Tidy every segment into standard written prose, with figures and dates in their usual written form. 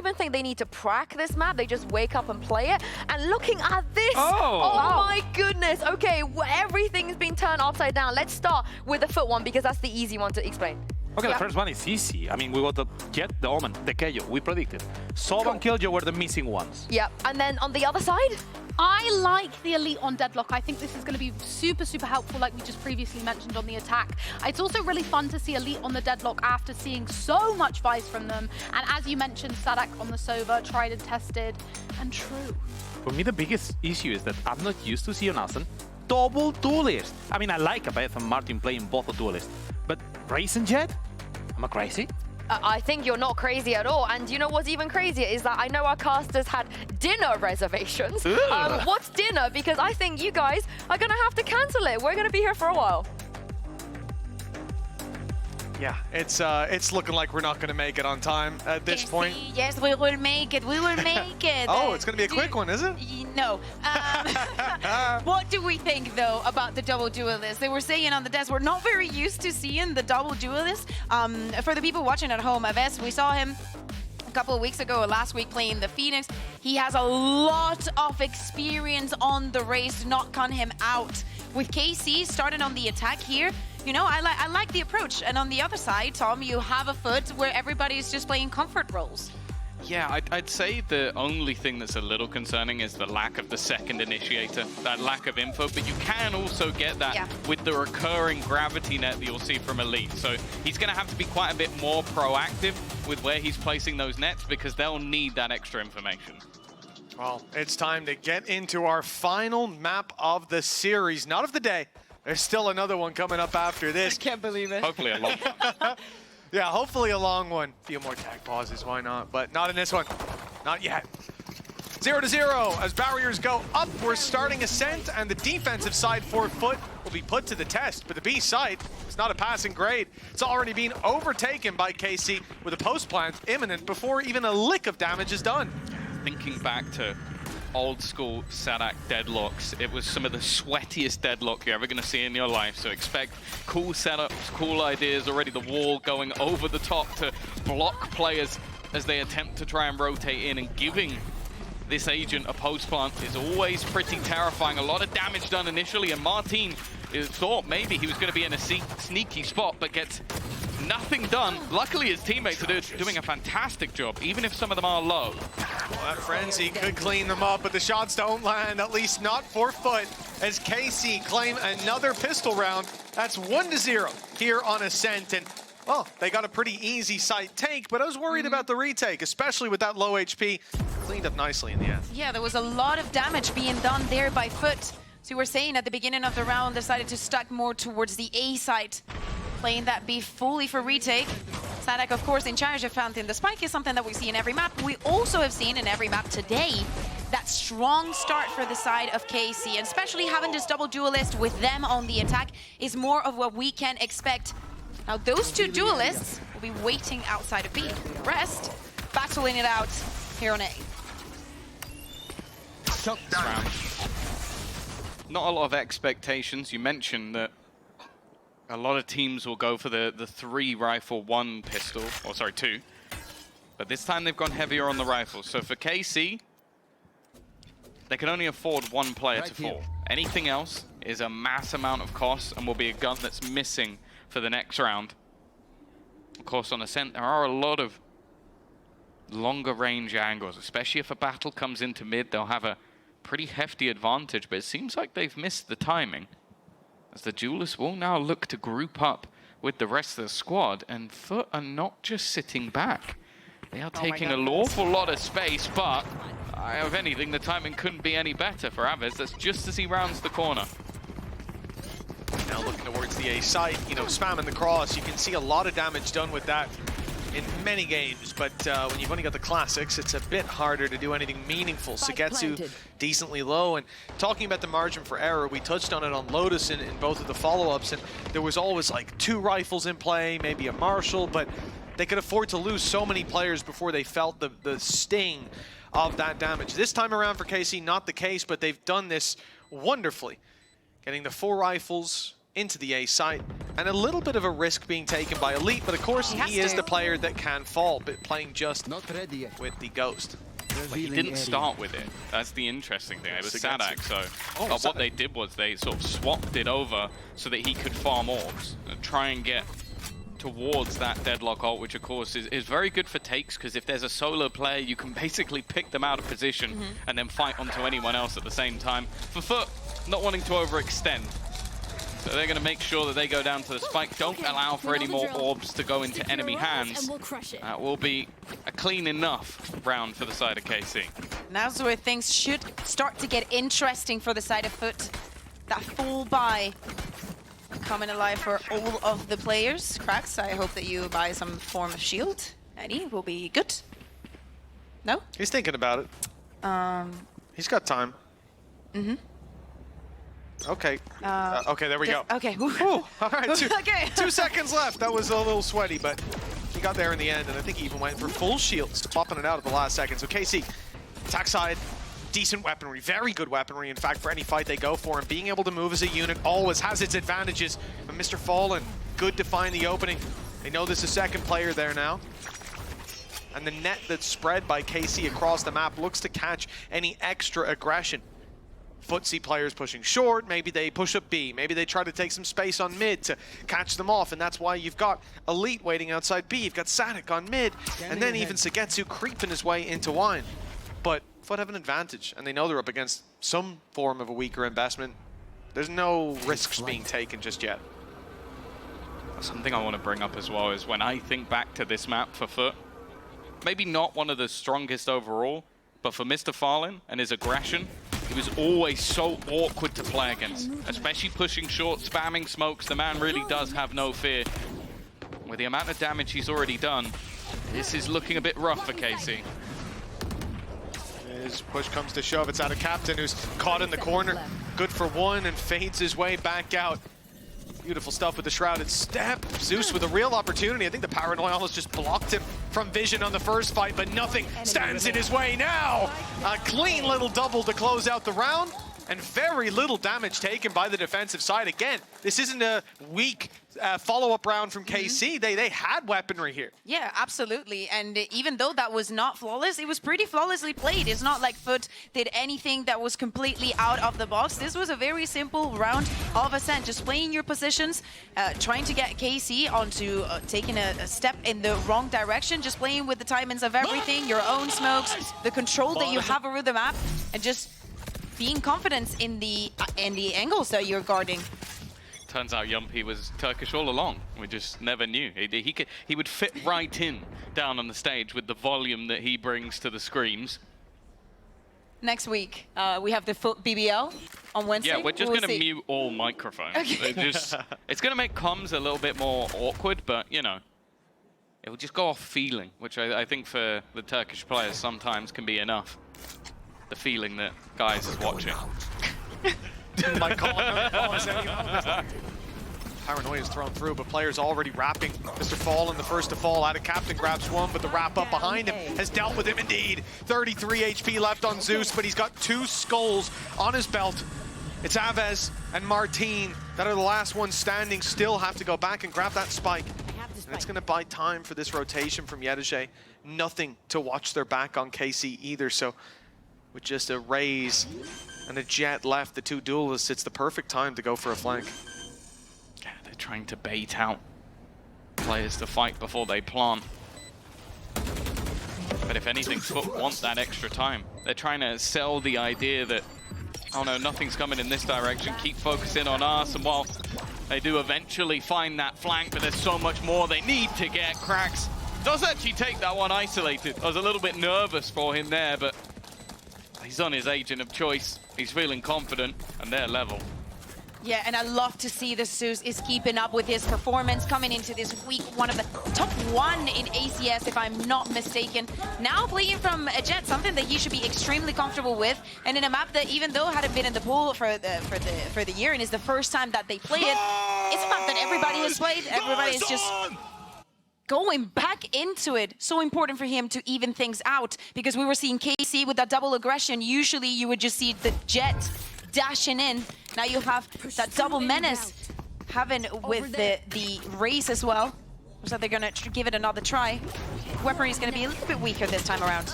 even think they need to prac this map. They just wake up and play it. And looking at this, oh my goodness. Okay, everything's been turned upside down. Let's start with the FUT one because that's the easy one to explain. Okay, the first one is easy. I mean, we got the Jet, the Omen, the Keio. We predicted. Sob and Killjoy were the missing ones. Yep, and then on the other side? I like the Elite on Deadlock. I think this is going to be super, super helpful, like we just previously mentioned on the attack. It's also really fun to see Elite on the Deadlock after seeing so much Vice from them. And as you mentioned, Sadak on the Sova, tried and tested, and true. For me, the biggest issue is that I'm not used to seeing Ascent double duelist. I mean, I like Beth and Martin playing both a duelist, but Raze and Jet? Am I crazy? I think you're not crazy at all. And you know what's even crazier is that I know our casters had dinner reservations. What's dinner? Because I think you guys are going to have to cancel it. We're going to be here for a while. Yeah, it's looking like we're not going to make it on time at this point. Yes, we will make it. We will make it. Oh, it's going to be a quick one, is it? No. What do we think, though, about the double duelist? They were saying on the desk, we're not very used to seeing the double duelist. For the people watching at home, Aves, we saw him a couple of weeks ago, last week, playing the Phoenix. He has a lot of experience on the race to not gun him out. With KC starting on the attack here, you know, I like the approach. And on the other side, Tom, you have a FUT where everybody's just playing comfort roles. Yeah, I'd say the only thing that's a little concerning is the lack of the second initiator, that lack of info, but you can also get that with the recurring gravity net that you'll see from Elite. So he's going to have to be quite a bit more proactive with where he's placing those nets because they'll need that extra information. Well, it's time to get into our final map of the series, not of the day. There's still another one coming up after this. I can't believe it. Hopefully a long one. Yeah, hopefully a long one. A few more tag pauses, why not? But not in this one. Not yet. 0-0 as barriers go up. We're starting Ascent, and the defensive side for FUT will be put to the test. But the B side is not a passing grade. It's already been overtaken by KC with a post plant imminent before even a lick of damage is done. Thinking back to old school Sadak deadlocks, it was some of the sweatiest deadlock you're ever going to see in your life. So expect cool setups, cool ideas, already the wall going over the top to block players as they attempt to try and rotate in, and giving this agent a post plant is always pretty terrifying. A lot of damage done initially, and Martin thought maybe he was going to be in a sneaky spot, but gets nothing done. Luckily, his teammates are doing a fantastic job, even if some of them are low. Well, that frenzy could clean them up, but the shots don't land, at least not for FUT, as KC claim another pistol round. That's 1-0 here on Ascent, and well, they got a pretty easy site take, but I was worried about the retake, especially with that low HP. Cleaned up nicely in the end. Yeah, there was a lot of damage being done there by FUT. So you were saying at the beginning of the round, decided to stack more towards the A side, playing that B fully for retake. Sadak, of course, in charge of Fountain. The spike is something that we see in every map. We also have seen in every map today that strong start for the side of KC, and especially having this double duelist with them on the attack is more of what we can expect. Now, those two duelists will be waiting outside of B. The rest, battling it out here on A. Not a lot of expectations. You mentioned that a lot of teams will go for the 3 rifle, 1 pistol, or sorry, 2. But this time they've gone heavier on the rifles. So for KC, they can only afford 1 player to fall. Anything else is a mass amount of cost and will be a gun that's missing for the next round. Of course, on Ascent, there are a lot of longer range angles, especially if a battle comes into mid, they'll have a pretty hefty advantage, but it seems like they've missed the timing, as the duelists will now look to group up with the rest of the squad, and FUT are not just sitting back. They are taking an awful lot of space, but if anything, the timing couldn't be any better for Aves. That's just as he rounds the corner. Now looking towards the A site, you know, spamming the cross. You can see a lot of damage done with that in many games, but when you've only got the classics, it's a bit harder to do anything meaningful. Sugetsu decently low, and talking about the margin for error, we touched on it on Lotus in both of the follow-ups, and there was always like 2 rifles in play, maybe a Marshall, but they could afford to lose so many players before they felt the sting of that damage. This time around for KC, not the case, but they've done this wonderfully. Getting the 4 rifles into the A site, and a little bit of a risk being taken by Elite, but of course he is the player that can fall, but playing just Not ready yet. with the Ghost. But he didn't start with it. That's the interesting thing. It was Sadak, so what they did was they sort of swapped it over so that he could farm orbs and try and get towards that deadlock ult, which of course is very good for takes, because if there's a solo player, you can basically pick them out of position and then fight onto anyone else at the same time. For FUT, not wanting to overextend. So they're going to make sure that they go down to the spike, don't allow for any more orbs to go into enemy hands. That will be a clean enough round for the side of KC. Now's where things should start to get interesting for the side of FUT. That full buy coming alive for all of the players. Cracks, I hope that you buy some form of shield. Eddie will be good. No? He's thinking about it. He's got time. Okay. Okay, there we go. Okay. Whew. All right, Okay. 2 seconds left. That was a little sweaty, but he got there in the end, and I think he even went for full shields, swapping it out at the last second. So KC, attack side, decent weaponry, very good weaponry, in fact, for any fight they go for, and being able to move as a unit always has its advantages. But Mr. Fallen, good to find the opening. They know there's a second player there now. And the net that's spread by KC across the map looks to catch any extra aggression. FUT players pushing short, maybe they push up B, maybe they try to take some space on mid to catch them off, and that's why you've got Elite waiting outside B, you've got Sadak on mid, and then even Sagetsu creeping his way into Wine. But FUT have an advantage, and they know they're up against some form of a weaker investment. There's no risks being taken just yet. Something I want to bring up as well is when I think back to this map for FUT, maybe not one of the strongest overall, but for Mr. Fallen and his aggression, he was always so awkward to play against, especially pushing short, spamming smokes. The man really does have no fear. With the amount of damage he's already done, this is looking a bit rough for KC. His push comes to shove. It's out of Captain, who's caught in the corner. Good for one and fades his way back out. Beautiful stuff with the shrouded step. Zeus with a real opportunity. I think the Paranoia almost just blocked him from vision on the first fight, but nothing stands in his way now. A clean little double to close out the round, and very little damage taken by the defensive side. Again, this isn't a weak follow-up round from KC. They had weaponry here. Yeah, absolutely. And even though that was not flawless, it was pretty flawlessly played. It's not like FUT did anything that was completely out of the box. This was a very simple round of Ascent, just playing your positions, trying to get KC onto taking a step in the wrong direction, just playing with the timings of everything, your own smokes, the control that you have over the map, and just being confident in the angles that you're guarding. Turns out Yumpy was Turkish all along. We just never knew. He would fit right in down on the stage with the volume that he brings to the screams. Next week, we have the FUT BBL on Wednesday. Yeah, we're just going to mute all microphones. Okay. It's going to make comms a little bit more awkward, but, you know, it will just go off feeling, which I think for the Turkish players sometimes can be enough. The feeling that guys is watching. My call. Paranoia is thrown through, but players already wrapping. Mr. Fallen, the first to fall out of Captain, grabs one, but the wrap up behind him has dealt with him indeed. 33 HP left on Zeus, but he's got 2 skulls on his belt. It's Aves and Martine that are the last ones standing, still have to go back and grab that spike. And it's going to buy time for this rotation from Yedege. Nothing to watch their back on KC either, so with just a raise and a jet left, the 2 duelists, it's the perfect time to go for a flank. Yeah, they're trying to bait out players to fight before they plant. But if anything, FUT want that extra time. They're trying to sell the idea that, oh no, nothing's coming in this direction, keep focusing on us, and while they do eventually find that flank, but there's so much more they need to get. Cracks does actually take that one isolated. I was a little bit nervous for him there, but he's on his agent of choice. He's feeling confident, and they're level. Yeah, and I love to see the Zeus is keeping up with his performance coming into this week. One of the top 1 in ACS, if I'm not mistaken. Now playing from a jet, something that he should be extremely comfortable with, and in a map that, even though hadn't been in the pool for the year, and is the first time that they play it, it's a map that everybody has played. Everybody is just going back into it. So important for him to even things out, because we were seeing KC with that double aggression. Usually you would just see the jet dashing in. Now you have that double menace having with the race as well, so they're gonna give it another try. Weaponry is gonna be a little bit weaker this time around.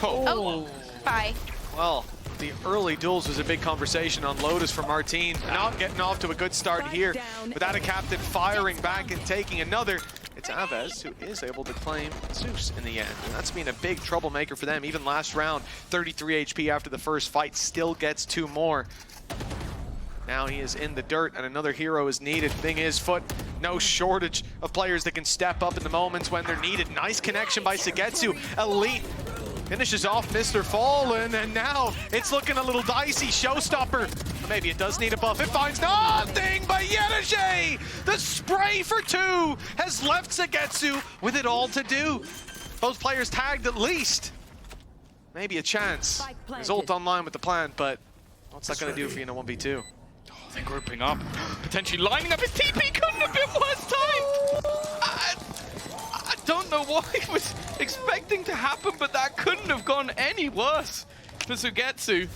Oh, bye. Well, the early duels was a big conversation on Lotus for Martine. Not getting off to a good start here. Without a captain firing back and taking another. It's Aves who is able to claim Zeus in the end. And that's been a big troublemaker for them. Even last round, 33 HP after the first fight, still gets 2 more. Now he is in the dirt and another hero is needed. Thing is, FUT, no shortage of players that can step up in the moments when they're needed. Nice connection by Sagetsu. Elite finishes off Mr. Fallen, and now it's looking a little dicey. Showstopper. Maybe it does need a buff. It finds nothing but Yetajay. The spray for 2 has left Sagetsu with it all to do. Both players tagged at least. Maybe a chance. His ult online with the plan, but what's that going to do for you in a 1v2? Oh, they're grouping up. Potentially lining up. His TP couldn't have been worse time. I don't know what he was expecting to happen, but that couldn't have gone any worse for Sugetsu.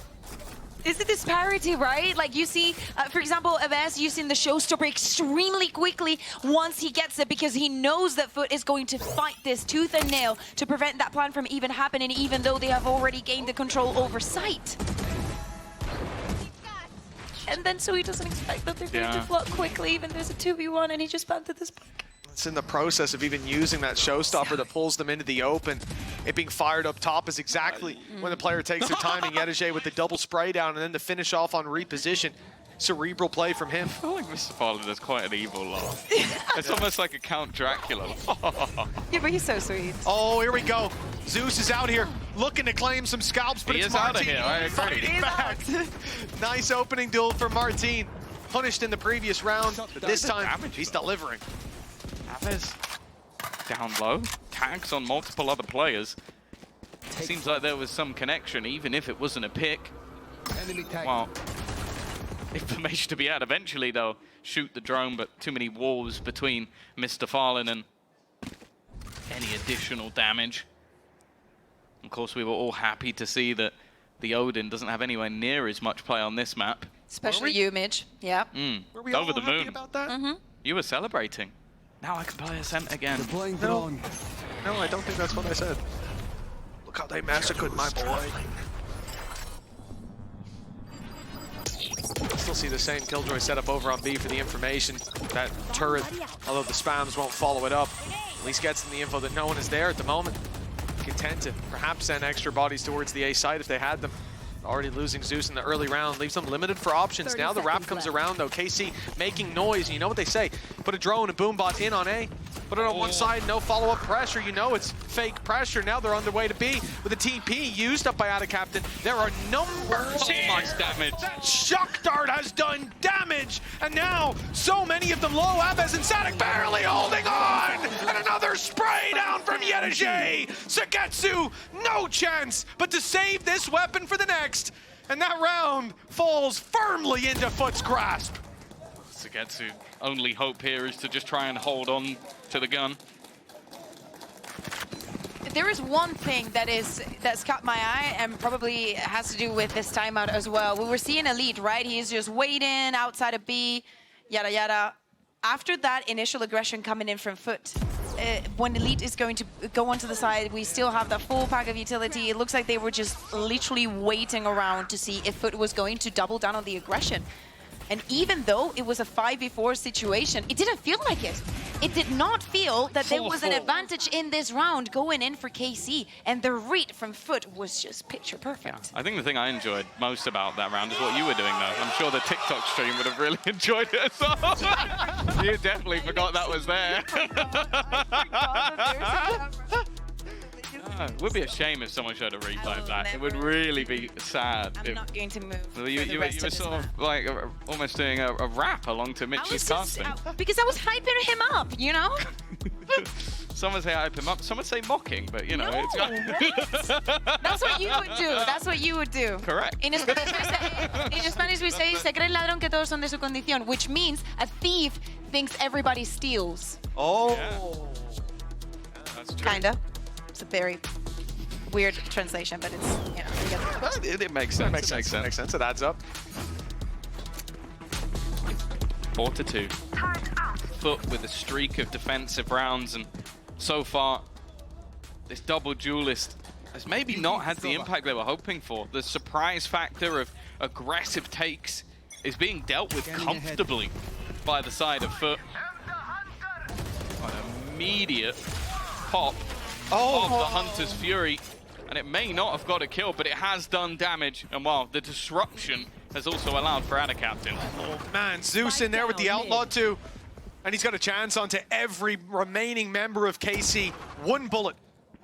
Is the disparity, right? Like you see, for example, Aves using the showstopper extremely quickly once he gets it, because he knows that FUT is going to fight this tooth and nail to prevent that plan from even happening, even though they have already gained the control over site. And then so he doesn't expect that they're going to flood quickly, even there's a 2v1 and he just planted this bug. It's in the process of even using that showstopper that pulls them into the open. It being fired up top is exactly when the player takes their timing. Yetajay with the double spray down and then to finish off on reposition. Cerebral play from him. I feel like Mr. Fallen is quite an evil laugh. It's almost like a Count Dracula. Yeah, but he's so sweet. Oh, here we go. Zeus is out here looking to claim some scalps, but it's out of Martine here. I agree. fighting back. Nice opening duel for Martine. Punished in the previous round, but this time he's delivering. Aves down low, tags on multiple other players. Seems like there was some connection, even if it wasn't a pick. Well, information to be had. Eventually, they'll shoot the drone, but too many walls between Mr. Fallen and any additional damage. Of course, we were all happy to see that the Odin doesn't have anywhere near as much play on this map. Especially you, Midge. Yeah. Were we Over all the happy moon. about that? You were celebrating. Now I can play Ascent again. No, I don't think that's what I said. Look how they massacred my boy. Still see the same Killjoy setup over on B for the information. That turret, although the spams won't follow it up, at least gets them the info that no one is there at the moment. Content to perhaps send extra bodies towards the A site if they had them. Already losing Zeus in the early round leaves them limited for options. Now the wrap comes around though. KC making noise. You know what they say. Put a drone and boombot in on A. Put it on one side, no follow-up pressure. You know it's fake pressure. Now they're on their way to B with a TP used up by Ada Captain. There are numbers here. Much damage. That shock dart has done damage. And now so many of them low. Aves and Sadik barely holding on. And another spray down from Yetajay. Sagetsu, no chance but to save this weapon for the next. And that round falls firmly into FUT's grasp. Sagetsu, only hope here is to just try and hold on to the gun. There is one thing that's caught my eye and probably has to do with this timeout as well. We were seeing Elite, right? He's just waiting outside of B, yada yada. After that initial aggression coming in from FUT, when Elite is going to go onto the side, we still have the full pack of utility. It looks like they were just literally waiting around to see if FUT was going to double down on the aggression. And even though it was a 5v4 situation, it didn't feel like it. It did not feel that there was an advantage in this round going in for KC. And the read from FUT was just picture perfect. I think the thing I enjoyed most about that round is what you were doing, though. I'm sure the TikTok stream would have really enjoyed it as well. You definitely forgot that was there. It would be a shame if someone showed a replay of that. It would really be sad. I'm not going to move. You were sort of like almost doing a rap along to Mitch's casting. Because I was hyping him up, you know? Some would say hype him up, some would say mocking, but you know. No, it's that's what you would do. That's what you would do. Correct. In Spanish we say, se cree el ladrón que todos son de su condición, which means a thief thinks everybody steals. Oh. Yeah, that's true. Kinda. It's a very weird translation, but it's, you know, you get It makes sense. Makes sense. It adds up. 4-2. FUT with a streak of defensive rounds, and so far, this double duelist has maybe not had the impact they were hoping for. The surprise factor of aggressive takes is being dealt with comfortably by the side of FUT. An immediate pop of the Hunter's Fury, and it may not have got a kill, but it has done damage, and wow, the disruption has also allowed for Adacaptain. Oh man, Zeus in there with the Outlaw too. And he's got a chance onto every remaining member of KC. One bullet.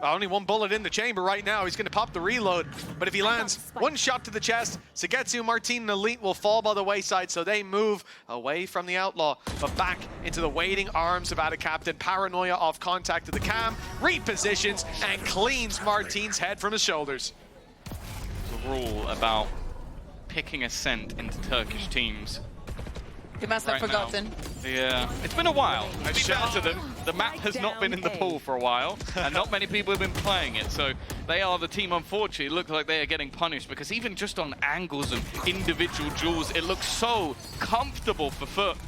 Only one bullet in the chamber right now. He's going to pop the reload. But if he lands one shot to the chest, Sagetsu, Martin, and Elite will fall by the wayside, so they move away from the Outlaw, but back into the waiting arms of Adacaptain. Paranoia off contact to the cam, repositions, and cleans Martin's head from his shoulders. The rule about picking Ascent into Turkish teams. You must have forgotten. Yeah, it's been a while. To be fair to them, the map has not been in the pool for a while, and not many people have been playing it, so they are the team, unfortunately. It looks like they are getting punished, because even just on angles and individual duels, it looks so comfortable for FUT.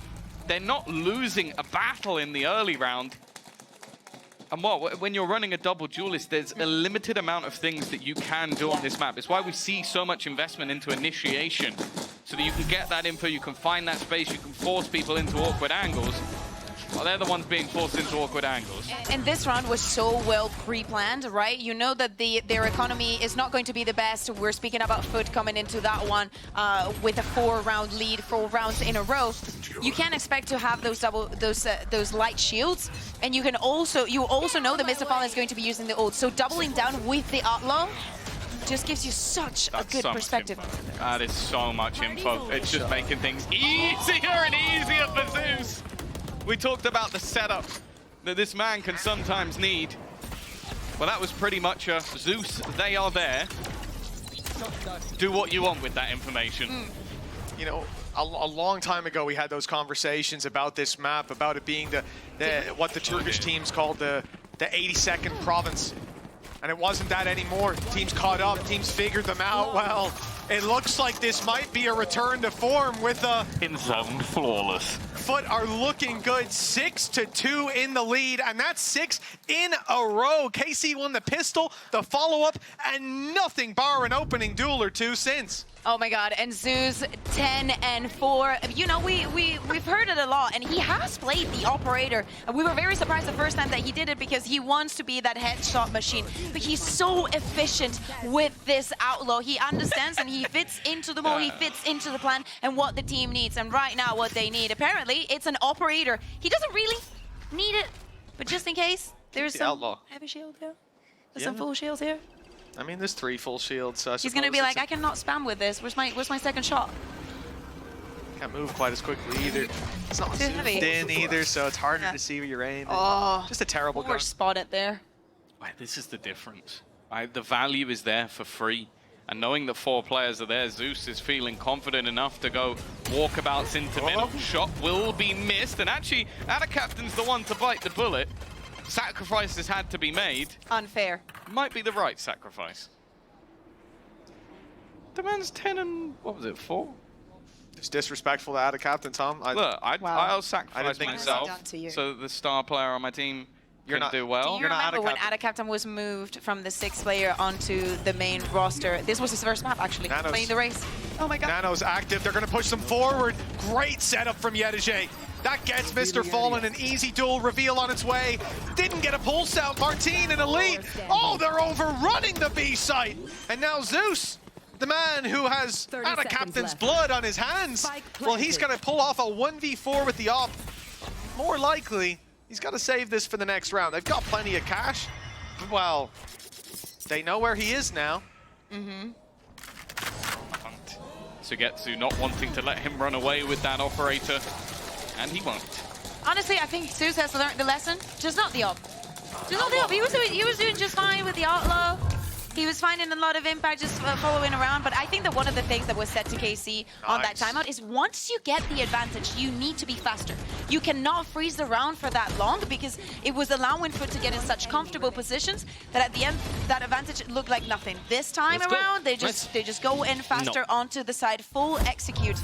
They're not losing a battle in the early round. And when you're running a double duelist, there's a limited amount of things that you can do on this map. It's why we see so much investment into initiation, so that you can get that info, you can find that space, you can force people into awkward angles. Well, they're the ones being forced into awkward angles. And this round was so well pre-planned, right? You know that their economy is not going to be the best. We're speaking about FUT coming into that one with a 4-round lead, 4 rounds in a row. You can't expect to have those light shields, and you also know that Mr. Fallen is going to be using the ult. So doubling down with the Outlaw just gives you such a good perspective. That is so much info. It's just making things easier and easier for Zeus. We talked about the setup that this man can sometimes need. Well, that was pretty much a Zeus, they are there. Do what you want with that information. You know, a long time ago we had those conversations about this map, about it being what the Turkish teams called the 82nd province. And it wasn't that anymore. Teams caught up, teams figured them out. Well, it looks like this might be a return to form with In zone, flawless. FUT are looking good, 6-2 in the lead, and that's 6 in a row. KC won the pistol, the follow-up, and nothing bar an opening duel or two since. Oh my God, and Zeus 10-4. You know, we've heard it a lot, and he has played the operator. And we were very surprised the first time that he did it, because he wants to be that headshot machine. But he's so efficient with this Outlaw. He understands and he fits into the mold, he fits into the plan and what the team needs. And right now what they need, apparently, it's an operator. He doesn't really need it, but just in case, there's some Outlaw. heavy shield here. There's some full shields here. I mean, there's 3 full shields. So He's gonna be like, I cannot spam with this. Where's my second shot? Can't move quite as quickly either. It's not Too heavy. zoomed in either, so it's harder to see where you're aiming. Oh, Just a terrible gun. poor spot it there. This is the difference. The value is there for free. And knowing that 4 players are there, Zeus is feeling confident enough to go walkabouts into middle. Shot will be missed, and actually, Adacaptain's the one to bite the bullet. Sacrifices had to be made. Unfair. Might be the right sacrifice. The man's 10 and, what was it, 4? It's disrespectful to Adacaptain, Tom. Look, I'll sacrifice think myself done to you. so the star player on my team You're can not- do well. Do you remember when Adacaptain was moved from the 6th player onto the main roster? This was his first map, actually, Nanos. playing the race. Oh my God. Nano's active. They're going to push them forward. Great setup from Yedije. That gets Mr. Fallen an easy duel reveal on its way. Didn't get a pulse out. Martin and Elite. Oh, they're overrunning the B site. And now Zeus, the man who has Adacaptain's blood on his hands. Well, he's going to pull off a 1v4 with the op. More likely, he's got to save this for the next round. They've got plenty of cash. Well, they know where he is now. Sugetsu not wanting to let him run away with that operator, and he won't. Honestly, I think Zeus has learned the lesson. Just not the op. Just not the op. He was doing just fine with the Outlaw. He was finding a lot of impact just following around, but I think that one of the things that was said to KC on that timeout is once you get the advantage, you need to be faster. You cannot freeze the round for that long, because it was allowing FUT to get in such comfortable positions that at the end, that advantage looked like nothing. This time around, they just go in faster onto the side, full execute.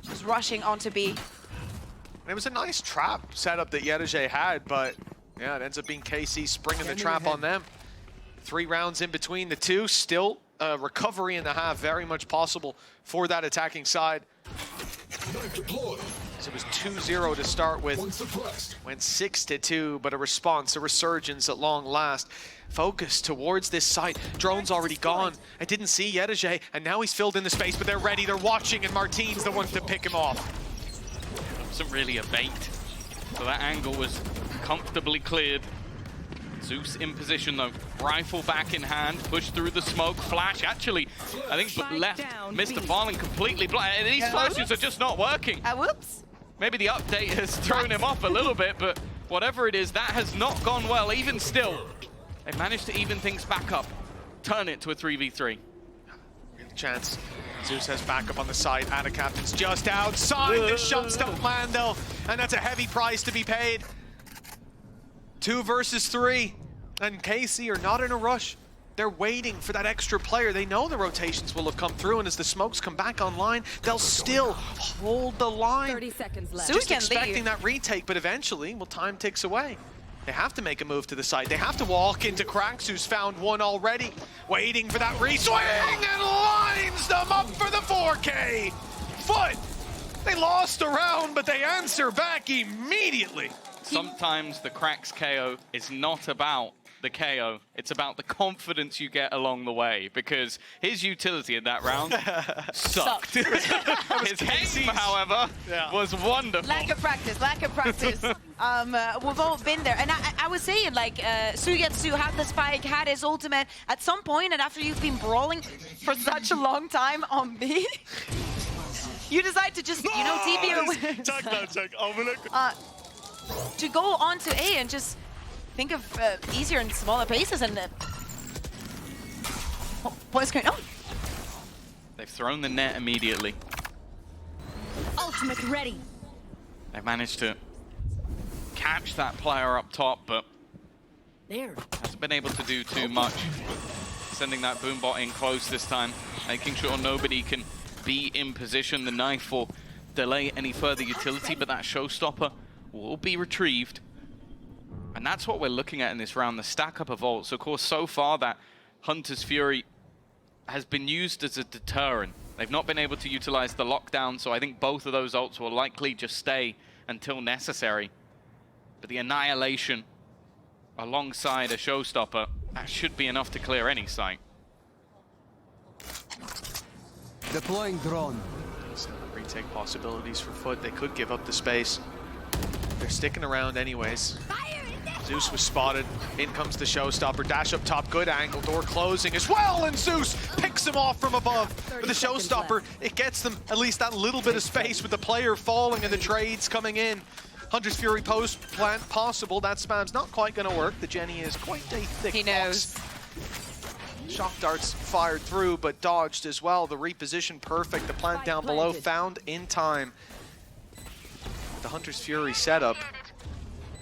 Just rushing onto B. And it was a nice trap setup that Yedege had, but yeah, it ends up being KC springing the trap on them. 3 rounds in between the two, still recovery in the half, very much possible for that attacking side. So it was 2-0 to start with, went 6-2, but a response, a resurgence at long last. Focus towards this site. Drone's already gone. I didn't see Yedege, and now he's filled in the space, but they're ready, they're watching, and Martine's the one to pick him off. It wasn't really a bait, so that angle was comfortably cleared. Zeus in position though, rifle back in hand, push through the smoke, flash, actually, I think left Mr. Fallen completely blind. These flashes are just not working. Whoops. Maybe the update has thrown him off a little bit, but whatever it is, that has not gone well. Even still, they managed to even things back up, turn it to a 3v3. Real chance. Zeus has backup on the side. Ada Captain's just outside. The shots don't land though, and that's a heavy price to be paid. 2 versus 3, and KC are not in a rush. They're waiting for that extra player. They know the rotations will have come through, and as the smokes come back online, they'll still hold the line. 30 seconds left. Just expecting that retake, but eventually, well, time ticks away. They have to make a move to the side. They have to walk into Krax, who's found one already, waiting for that reswing, and lines them up for the 4K. FUT, they lost a round, but they answer back immediately. Sometimes the Krax KO is not about the KO, it's about the confidence you get along the way, because his utility in that round sucked. His aim, however, was wonderful. Lack of practice, lack of practice. We've all been there. And I was saying, like, Sugetsu had the spike, had his ultimate. At some point, and after you've been brawling for such a long time on B, you decide to just, you know, TP to go on to A and just think of easier and smaller paces. And what's going on? They've thrown the net immediately. Ultimate ready. They managed to catch that player up top, but There. hasn't been able to do too much. Sending that boombot in close this time, making sure nobody can be in position. The knife will delay any further utility, but that showstopper will be retrieved. And that's what we're looking at in this round, the stack up of ults. Of course, so far that Hunter's Fury has been used as a deterrent. They've not been able to utilize the lockdown, so I think both of those ults will likely just stay until necessary. But the Annihilation alongside a showstopper, that should be enough to clear any site. Deploying drone. Some retake possibilities for FUT. They could give up the space. They're sticking around anyways. Zeus was spotted. In comes the showstopper. Dash up top. Good angle. Door closing as well. And Zeus picks him off from above. With the showstopper, it gets them at least that little bit of space with the player falling and the trades coming in. Hunter's Fury post plant possible. That spam's not quite going to work. The Jenny is quite a thick He knows. box. Shock darts fired through, but dodged as well. The reposition perfect. The plant down below found in time. The Hunter's Fury setup.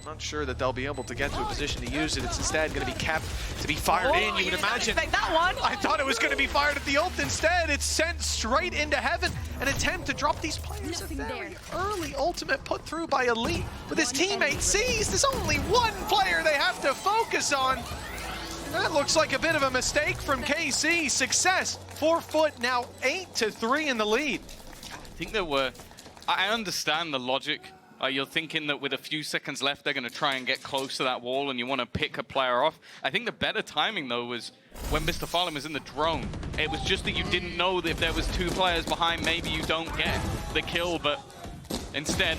Not sure that they'll be able to get to a position to use it. It's instead going to be kept to be fired in. You would imagine. Expect that one. I thought it was going to be fired at the ult. Instead, it's sent straight into heaven. An attempt to drop these players. A very early ultimate put through by Elite. With his teammate sees there's only one player they have to focus on. And that looks like a bit of a mistake from KC. Success for FUT, now 8-3 in the lead. I think there were... I understand the logic. You're thinking that with a few seconds left, they're going to try and get close to that wall and you want to pick a player off. I think the better timing, though, was when Mr. Fallen was in the drone. It was just that you didn't know that if there was 2 players behind, maybe you don't get the kill, but instead,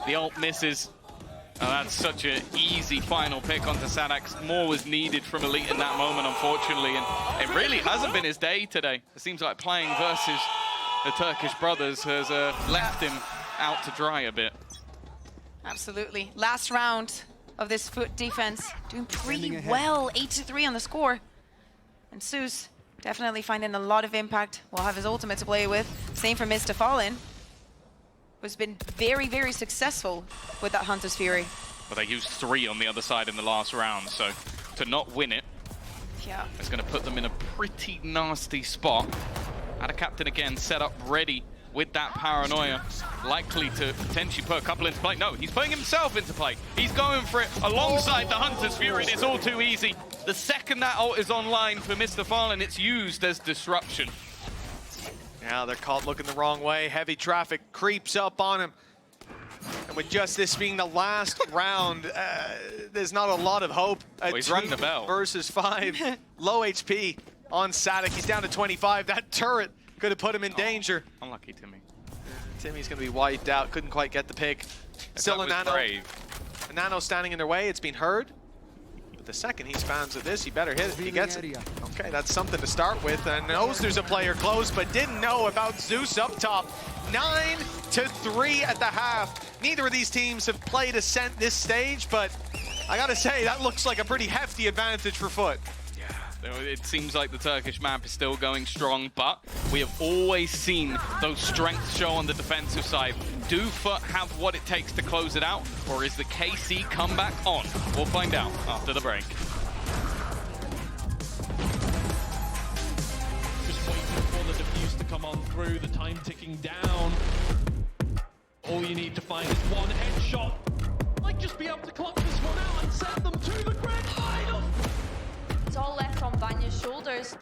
the ult misses. And that's such an easy final pick onto Sadax. More was needed from Elite in that moment, unfortunately, and it really hasn't been his day today. It seems like playing versus the Turkish brothers has left him out to dry a bit. Absolutely. Last round of this FUT defense. Doing pretty well. 8-3 on the score. And Zeus definitely finding a lot of impact. Will have his ultimate to play with. Same for Mr. Fallen, who's been very, very successful with that Hunter's Fury. But they used 3 on the other side in the last round, so to not win it, Yeah. it's going to put them in a pretty nasty spot. Ada Captain again set up ready with that paranoia, likely to potentially put a couple into play. No, he's putting himself into play. He's going for it alongside the Hunter's Fury, and it's all too easy. The second that ult is online for Mr. Fallen, it's used as disruption. Now they're caught looking the wrong way. Heavy traffic creeps up on him. And with just this being the last round, there's not a lot of hope. He's rung the bell. Versus 5. Low HP on Sadek. He's down to 25. That turret could have put him in danger. Unlucky, Timmy. Timmy's going to be wiped out. Couldn't quite get the pick. Still a Nano. A Nano standing in their way. It's been heard. But the second he spams with this, he better hit it. He gets it. Okay, that's something to start with. And knows there's a player close, but didn't know about Zeus up top. 9-3 at the half. Neither of these teams have played Ascent this stage, but I gotta say, that looks like a pretty hefty advantage for FUT. Yeah, it seems like the Turkish map is still going strong, but we have always seen those strengths show on the defensive side. Do FUT have what it takes to close it out, or is the KC comeback on? We'll find out after the break. Just waiting for the defuse to come on through, the time ticking down. All you need to find is one headshot. Might just be able to clock this one out and send them to the grand final. It's all left on Vanya's shoulders.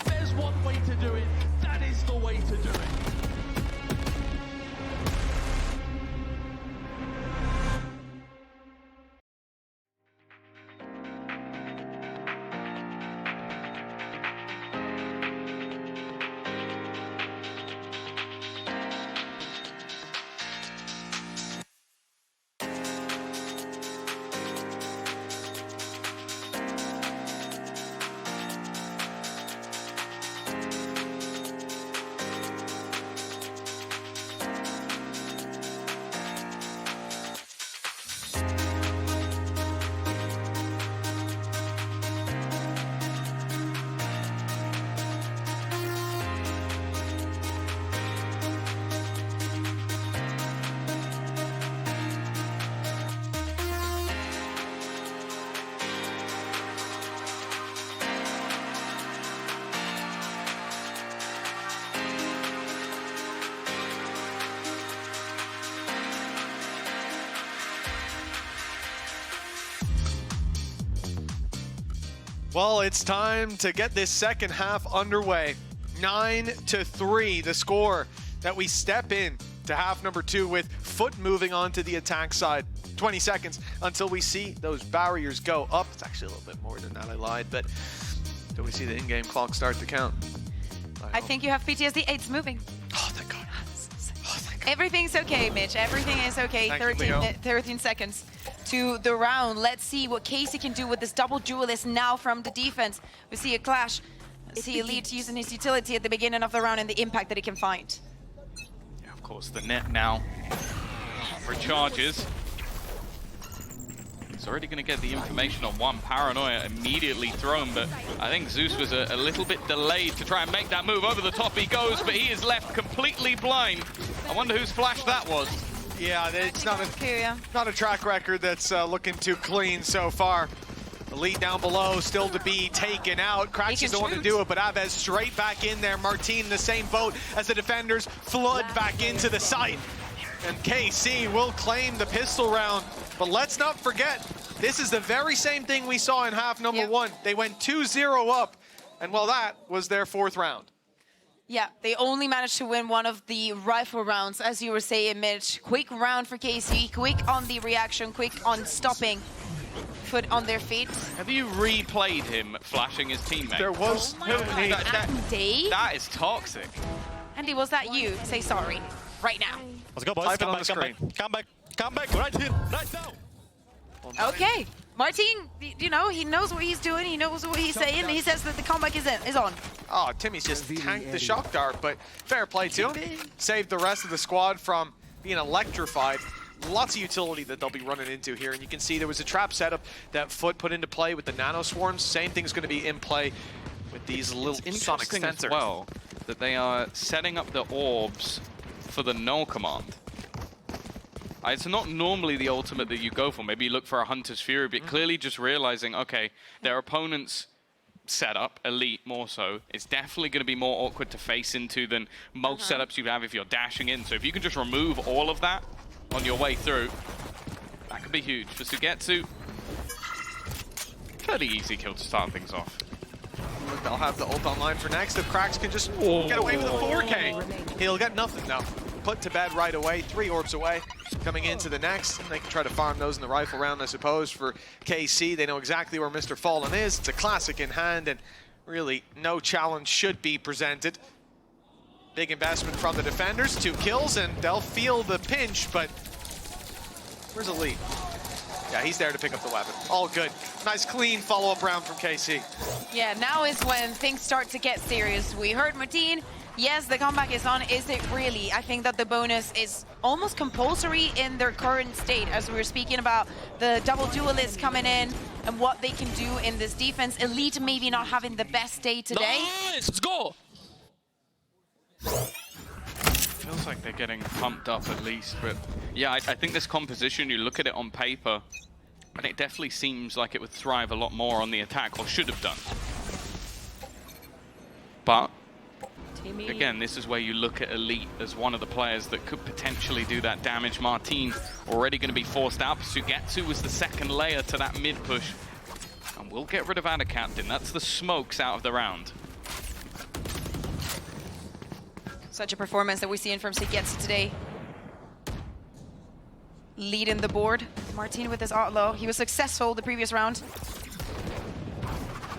There's one way to do it. That is the way to do it. Well, it's time to get this second half underway. 9-3, the score that we step in to half number 2 with FUT moving on to the attack side. 20 seconds until we see those barriers go up. It's actually a little bit more than that, I lied, but until we see the in-game clock start to count. I think you have PTSD. It's moving. Oh, thank God. Oh, thank God. Everything's okay, Mitch. Everything is okay. Thank you, 13 seconds to the round. Let's see what Casey can do with this double duelist now from the defense. We see a clash. See Elite using his utility at the beginning of the round and the impact that he can find. Yeah, of course, the net now recharges. He's already going to get the information on one. Paranoia immediately thrown, but I think Zeus was a little bit delayed to try and make that move. Over the top he goes, but he is left completely blind. I wonder whose flash that was. Yeah, it's not a track record that's looking too clean so far. The lead down below still to be taken out. Cracks is the one to do it, but Aves straight back in there. Martine in the same boat as the defenders flood back into the site. And KC will claim the pistol round. But let's not forget, this is the very same thing we saw in half number 1. They went 2-0 up, and well, that was their 4th round. Yeah, they only managed to win one of the rifle rounds, as you were saying, Mitch. Quick round for KC, quick on the reaction, quick on stopping FUT on their feet. Have you replayed him flashing his teammate? There was that is toxic. Andy, was that you? Say sorry, right now. Let's go, boys. Type it on the screen. Come back, right here, right now. Okay, Martine, you know, he knows what he's doing, he knows what he's saying, he says that the comeback is on. Oh, Timmy's just tanked the shock dart, but fair play to him. Saved the rest of the squad from being electrified. Lots of utility that they'll be running into here, and you can see there was a trap setup that FUT put into play with the nano swarms. Same thing's going to be in play with these little sonic Interesting sensors. as well that they are setting up the orbs for the null command. It's not normally the ultimate that you go for. Maybe you look for a Hunter's Fury, but clearly just realizing, okay, their opponents setup, Elite more so, it's definitely going to be more awkward to face into than most setups you have if you're dashing in. So if you can just remove all of that on your way through, that could be huge. For Sugetsu, fairly easy kill to start things off. Look, they'll have the ult online for next. If Krax can just get away with a 4K, he'll get nothing now. Put to bed right away, 3 orbs away. Coming into the next, and they can try to farm those in the rifle round, I suppose, for KC. They know exactly where Mr. Fallen is. It's a classic in hand, and really no challenge should be presented. Big investment from the defenders, 2 kills, and they'll feel the pinch, but where's Elite? Yeah, he's there to pick up the weapon. All good. Nice clean follow-up round from KC. Yeah, now is when things start to get serious. We heard Martin. Yes, the comeback is on. Is it really? I think that the bonus is almost compulsory in their current state, as we were speaking about the double duelists coming in and what they can do in this defense. Elite maybe not having the best day today. Nice, let's go. Feels like they're getting pumped up at least, but yeah, I think this composition, you look at it on paper, and it definitely seems like it would thrive a lot more on the attack, or should have done. But again, this is where you look at Elite as one of the players that could potentially do that damage. Martin already going to be forced out. Sugetsu was the second layer to that mid push, and we'll get rid of Ada Captain. That's the smokes out of the round. Such a performance that we're seeing from Sugetsu today. Leading the board. Martin with his outlaw. He was successful the previous round.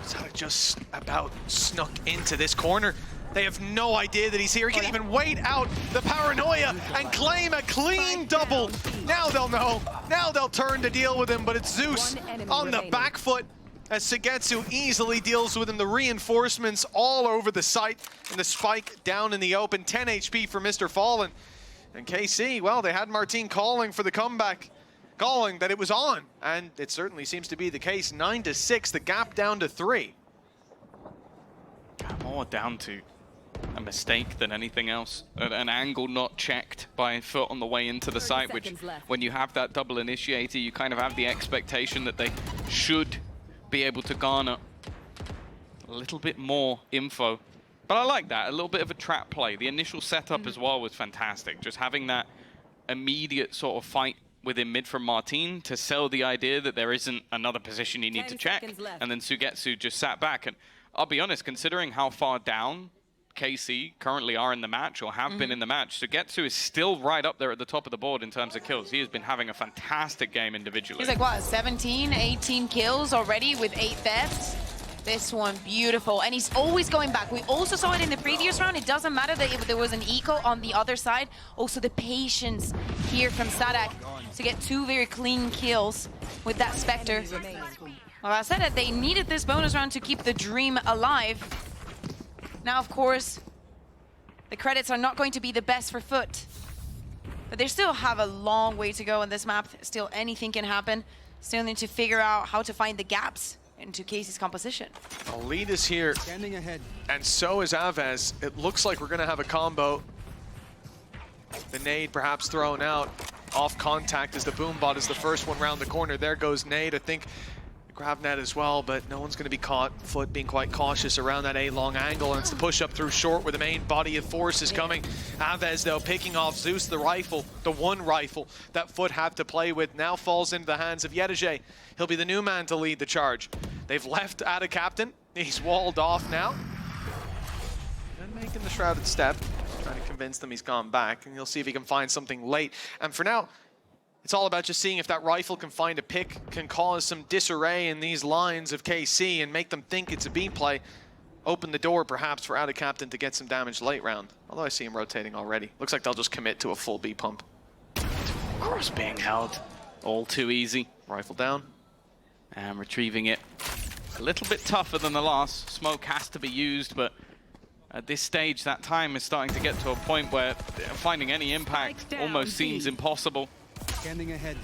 Sada just about snuck into this corner. They have no idea that he's here. He can even wait out the paranoia and claim a clean double. Now they'll know. Now they'll turn to deal with him, but it's Zeus on the back foot as Sugetsu easily deals with him. The reinforcements all over the site and the spike down in the open. 10 HP for Mr. Fallen. And KC, well, they had Martin calling for the comeback, calling that it was on, and it certainly seems to be the case. 9-6, the gap down to 3. More down to a mistake than anything else. An angle not checked by FUT on the way into the site, which when you have that double initiator, you kind of have the expectation that they should be able to garner a little bit more info. But I like that, a little bit of a trap play. The initial setup as well was fantastic. Just having that immediate sort of fight within mid from Martin to sell the idea that there isn't another position you need to check. And then Sugetsu just sat back. And I'll be honest, considering how far down KC currently are in the match, or have been in the match, Sugetsu is still right up there at the top of the board in terms of kills. He has been having a fantastic game individually. He's like, what, 17, 18 kills already with 8 deaths? This one, beautiful. And he's always going back. We also saw it in the previous round. It doesn't matter that if there was an eco on the other side. Also the patience here from Sadak to get 2 very clean kills with that Spectre. Well, I said that they needed this bonus round to keep the dream alive. Now, of course, the credits are not going to be the best for FUT. But they still have a long way to go in this map. Still anything can happen. Still need to figure out how to find the gaps into Casey's composition. Elite is here, and so is Aves. It looks like we're going to have a combo. The nade perhaps thrown out. Off contact as the boom bot is the first one round the corner. There goes nade. I think grab net as well, but no one's going to be caught. FUT being quite cautious around that A-long angle, and it's the push up through short where the main body of force is coming. Aves, though, picking off Zeus, the rifle, the one rifle that FUT have to play with, now falls into the hands of Yedege. He'll be the new man to lead the charge. They've left Ada Captain. He's walled off now. And making the shrouded step, trying to convince them he's gone back, and he'll see if he can find something late. And for now, it's all about just seeing if that rifle can find a pick, can cause some disarray in these lines of KC and make them think it's a B play. Open the door, perhaps, for Ada Captain to get some damage late round. Although I see him rotating already. Looks like they'll just commit to a full B pump. Cross being held. All too easy. Rifle down. And retrieving it. A little bit tougher than the last. Smoke has to be used, but at this stage, that time is starting to get to a point where finding any impact almost seems impossible. Scanning ahead.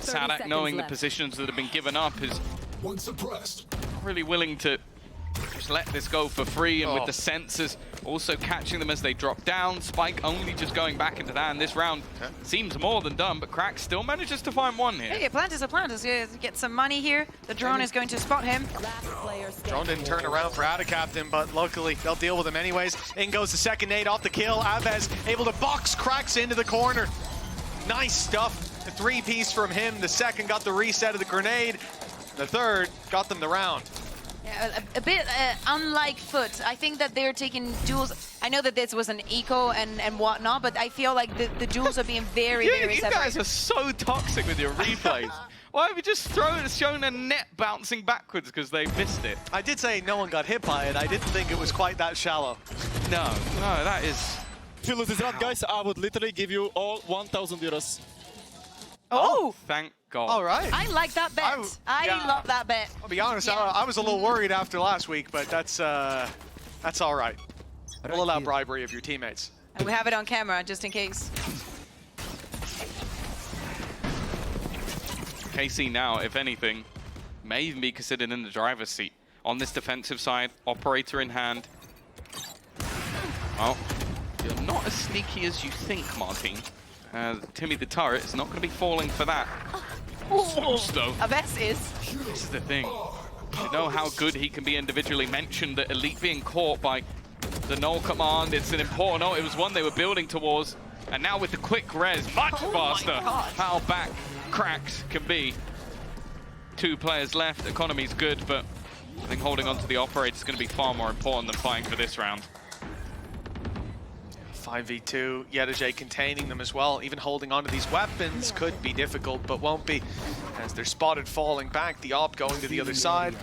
Sadak, knowing the positions that have been given up, is not really willing to just let this go for free, and with the sensors also catching them as they drop down. Spike only just going back into that, and this round seems more than done, but Crack still manages to find one here. Hey, Plantus, get some money here. The drone is going to spot him. Drone didn't turn around for Captain, but luckily they'll deal with him anyways. In goes the second nade off the kill. Aves able to box Cracks into the corner. Nice stuff. The three-piece from him. The second got the reset of the grenade. The third got them the round. Yeah, a bit unlike FUT. I think that they're taking duels. I know that this was an eco and whatnot, but I feel like the duels are being very You separate. guys are so toxic with your replays. Why have you just shown a net bouncing backwards because they missed it? I did say no one got hit by it. I didn't think it was quite that shallow. No, that is... If you lose this round, guys, I would literally give you all 1,000 euros. Oh! Thank God. All right. I like that bet. I love that bet. I'll be honest, I was a little worried after last week, but that's all right. We'll allow bribery of your teammates. And we have it on camera, just in case. KC now, if anything, may even be considered in the driver's seat. On this defensive side, operator in hand. Well, you're not as sneaky as you think, Martin. Timmy the turret is not going to be falling for that. Zeus, though. Aves is. This is the thing. You know how good he can be individually. Mentioned that Elite being caught by the null command. It's an important... Oh, it was one they were building towards. And now with the quick res, much faster. How back Cracks can be. 2 players left. Economy's good, but I think holding on to the operator is going to be far more important than fighting for this round. 5v2, Yedajay containing them as well. Even holding onto these weapons could be difficult, but won't be. As they're spotted falling back, the op going to the other side.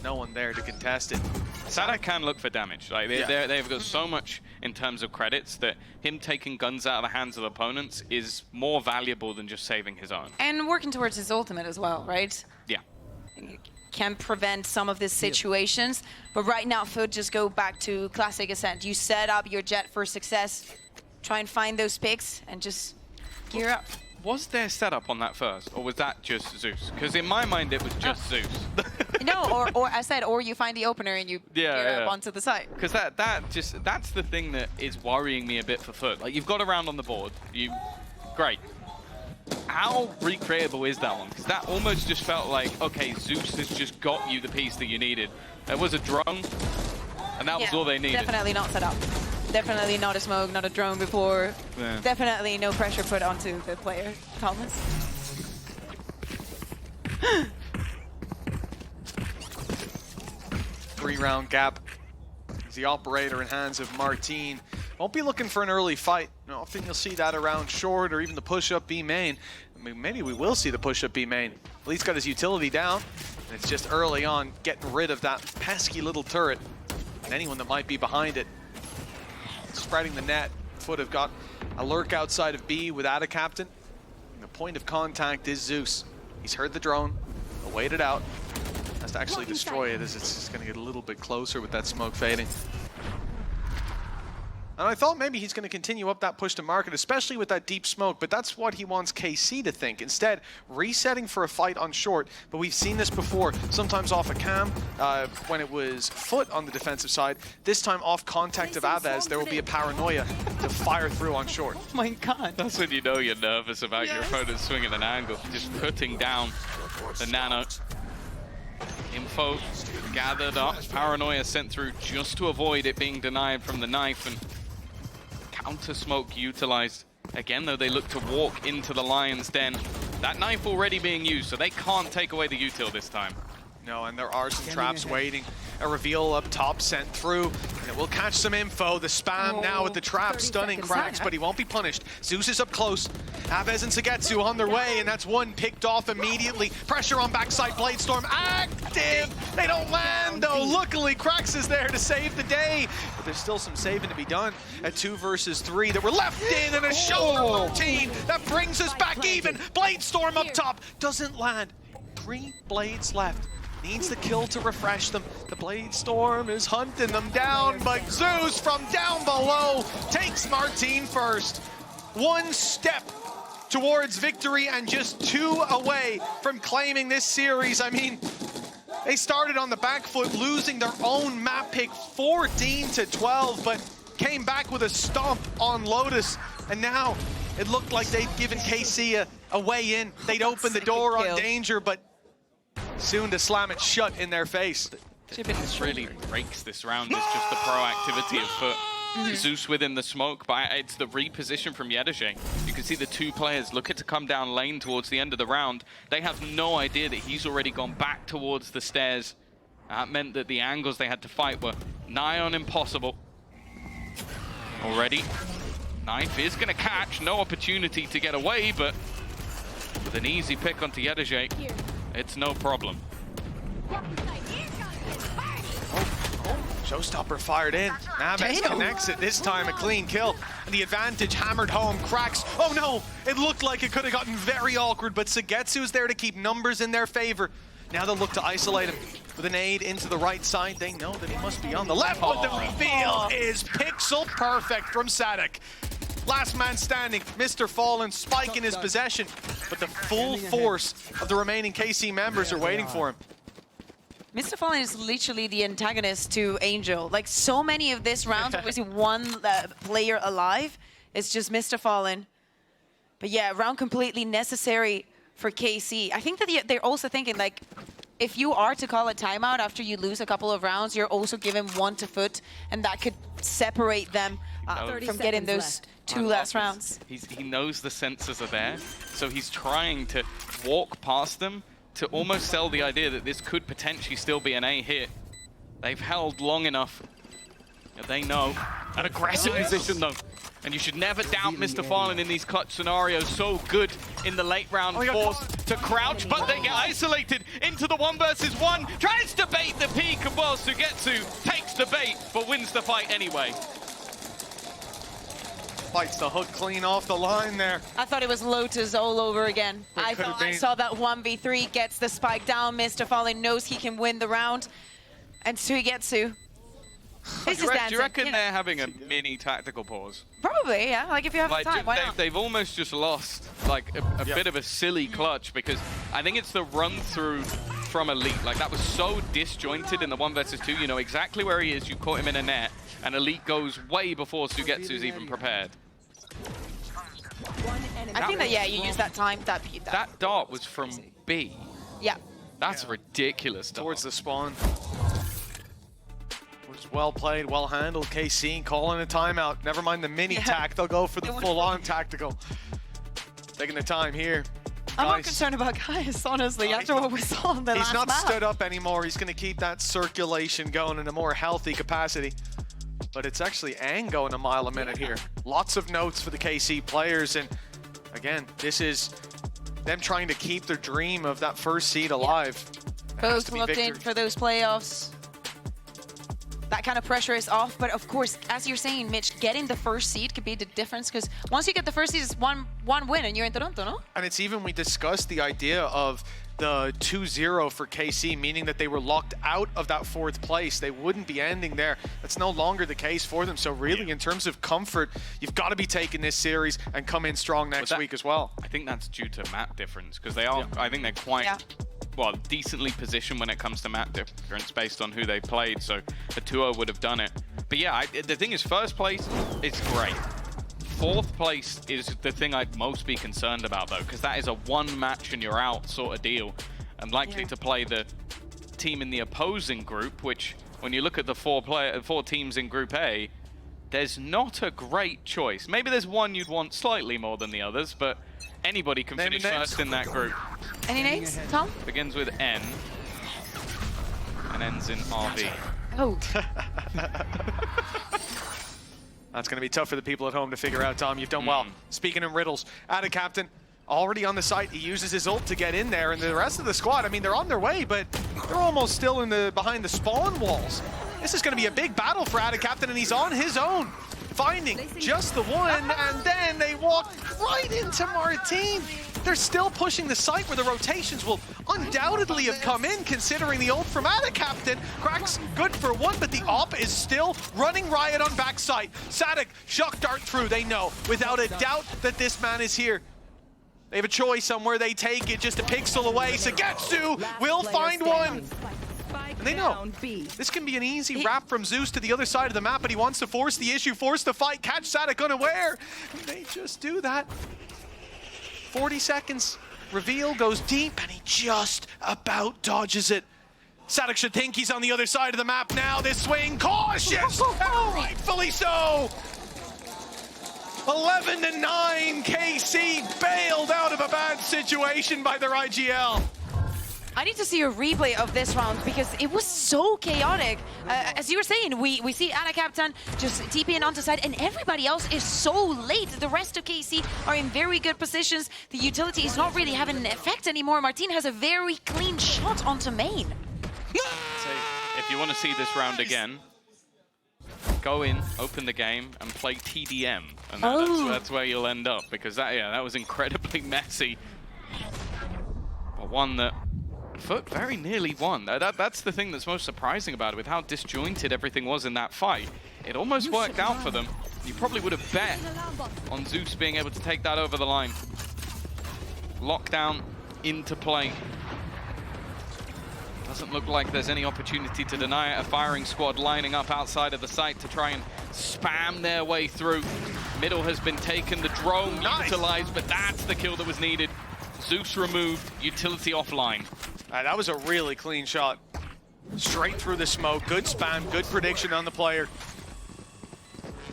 No one there to contest it. Sadak can look for damage. Like they've got so much in terms of credits that him taking guns out of the hands of opponents is more valuable than just saving his own. And working towards his ultimate as well, right? Yeah. Can prevent some of these situations, but right now, FUT, just go back to classic Ascent. You set up your jet for success, try and find those picks, and just gear up. Was there setup on that first, or was that just Zeus? Because in my mind, it was just Zeus. No, or I said, or you find the opener and you gear up onto the side. Because that's the thing that is worrying me a bit for FUT. Like, you've got a round on the board, great. How recreatable is that one? Because that almost just felt like, okay, Zeus has just got you the piece that you needed. There was a drone, and that was all they needed. Definitely not set up. Definitely not a smoke, not a drone before. Yeah. Definitely no pressure put onto the player, Thomas. 3-round gap. He's the operator in hands of Martin. Won't be looking for an early fight. Often you'll see that around short or even the push-up B main. I mean, maybe we will see the push-up B main. Elite's got his utility down, and it's just early on getting rid of that pesky little turret and anyone that might be behind it. Spreading the net. FUT have got a lurk outside of B with Captain. And the point of contact is Zeus. He's heard the drone. He'll wait it out. Has to actually destroy it as it's just going to get a little bit closer with that smoke fading. And I thought maybe he's going to continue up that push to market, especially with that deep smoke, but that's what he wants KC to think. Instead, resetting for a fight on short, but we've seen this before, sometimes off a cam, when it was FUT on the defensive side. This time off contact of Aves, there will be a paranoia to fire through on short. Oh my God. That's when you know you're nervous about your opponent swinging an angle, just putting down the nano. Info gathered up, paranoia sent through just to avoid it being denied from the knife, and counter smoke utilized. Again, though, they look to walk into the lion's den. That knife already being used, so they can't take away the util this time. No, and there are some traps waiting. A reveal up top sent through, and it will catch some info. The spam now with the trap stunning Cracks, but he won't be punished. Zeus is up close. Aves and Sagetsu on their way, and that's one picked off immediately. Pressure on backside Bladestorm, active! They don't land though. Luckily, Cracks is there to save the day, but there's still some saving to be done at 2 versus 3 that were left in, and a shoulder routine that brings us back even. Bladestorm up top, doesn't land. 3 blades left. Needs the kill to refresh them. The Bladestorm is hunting them down, but Zeus from down below takes Martin first. 1 step towards victory and just 2 away from claiming this series. I mean, They started on the back foot, losing their own map pick 14-12, but came back with a stomp on Lotus. And now it looked like they'd given KC a way in. They'd opened the door on Danger, but soon to slam it shut in their face. This really breaks this round is just the proactivity of FUT. Zeus within the smoke, but it's the reposition from Yedajay. You can see the two players looking to come down lane towards the end of the round. They have no idea that he's already gone back towards the stairs. That meant that the angles they had to fight were nigh on impossible. Already, Knife is going to catch, no opportunity to get away, but with an easy pick onto Yedajay, it's no problem. Showstopper fired in. Namex connects it. This time a clean kill. And the advantage hammered home. Cracks. Oh no! It looked like it could have gotten very awkward, but Sagetsu's there to keep numbers in their favor. Now they'll look to isolate him with an aid into the right side. They know that he must be on the left, but the reveal is pixel perfect from Sadek. Last man standing, Mr. Fallen, spike in his possession, but the full force of the remaining KC members are waiting for him. Mr. Fallen is literally the antagonist to Angel. Like, so many of this round, obviously one player alive. It's just Mr. Fallen. But yeah, round completely necessary for KC. I think that they're also thinking, like, if you are to call a timeout after you lose a couple of rounds, you're also giving one to FUT, and that could separate them from getting those two last rounds. He knows the sensors are there, so he's trying to walk past them to almost sell the idea that this could potentially still be an A hit. They've held long enough. They know. An aggressive position though. And you should never doubt Mr. Fallen in these clutch scenarios. So good in the late round, forced to crouch, but they get isolated into the 1 versus 1. Tries to bait the peak, and well, Sugetsu takes the bait, but wins the fight anyway. Fights the hook clean off the line there. I thought it was Lotus all over again. I thought I saw that 1v3, gets the spike down. Mr. Fallen knows he can win the round. And Sugetsu. Do you reckon they're having a mini tactical pause? Probably, yeah. Like, if you have the time, why not? They've almost just lost, like, a bit of a silly clutch, because I think it's the run-through from Elite. Like, that was so disjointed in the 1 versus 2. You know exactly where he is. You caught him in a net, and Elite goes way before Sugetsu's even prepared. I think that, yeah, you use that time. That dart was from B. Yeah. That's ridiculous. Towards the spawn. Was well played, well handled. KC calling a timeout. Never mind the mini tack. They'll go for the full-on tactical. Taking the time here. I'm not concerned about Gaius, honestly, after what we saw in the last map. He's not stood up anymore. He's going to keep that circulation going in a more healthy capacity. But it's actually Ang going a mile a minute here. Lots of notes for the KC players. And again, this is them trying to keep their dream of that first seed alive. Both locked in for those playoffs. That kind of pressure is off, but of course, as you're saying, Mitch, getting the first seed could be the difference, because once you get the first seed, it's one win and you're in Toronto, no? And it's even, we discussed the idea of the 2-0 for KC, meaning that they were locked out of that 4th place. They wouldn't be ending there. That's no longer the case for them. So really, in terms of comfort, you've got to be taking this series and come in strong next week as well. I think that's due to map difference, because they are, I think they're quite... well, decently positioned when it comes to map difference based on who they played, so the 2-0 would have done it. But yeah, the thing is, 1st place is great. 4th place is the thing I'd most be concerned about, though, because that is a 1 match and you're out sort of deal, and likely to play the team in the opposing group, which, when you look at the 4 teams in Group A, there's not a great choice. Maybe there's one you'd want slightly more than the others, but anybody can finish first in that group. Any names, Tom? Begins with N and ends in RV. Oh. That's going to be tough for the people at home to figure out, Tom. You've done well. Speaking in riddles, Ada Captain already on the site. He uses his ult to get in there, and the rest of the squad, I mean, they're on their way, but they're almost still behind the spawn walls. This is going to be a big battle for Ada Captain, and he's on his own, finding just the one, and then they walk right into Martine. They're still pushing the site where the rotations will undoubtedly have come in, considering the ult from Ada Captain. Cracks good for 1, but the op is still running riot on backside. Sadek, shock dart through. They know without a doubt that this man is here. They have a choice on where they take it, just a pixel away. Sagetsu will find one. And they know Round B. this can be an easy wrap from Zeus to the other side of the map, but he wants to force the issue, force the fight, catch Sadek unaware. And they just do that. 40 seconds. Reveal goes deep, and he just about dodges it. Sadek should think he's on the other side of the map now. This swing, cautious, and rightfully so. 11-9, KC bailed out of a bad situation by their IGL. I need to see a replay of this round because it was so chaotic. As you were saying, we see Ana Captain just TPing onto side, and everybody else is so late. The rest of KC are in very good positions. The utility is not really having an effect anymore. Martin has a very clean shot onto main. If you want to see this round again, go in, open the game, and play TDM, and that's where you'll end up, because that was incredibly messy, but one that FUT very nearly won. That's the thing that's most surprising about it, with how disjointed everything was in that fight. It almost worked out for them. You probably would have bet on Zeus being able to take that over the line. Lockdown into play. Doesn't look like there's any opportunity to deny it. A firing squad lining up outside of the site to try and spam their way through. Middle has been taken, the drone utilized, but that's the kill that was needed. Zeus removed, utility offline. That was a really clean shot. Straight through the smoke, good spam, good prediction on the player.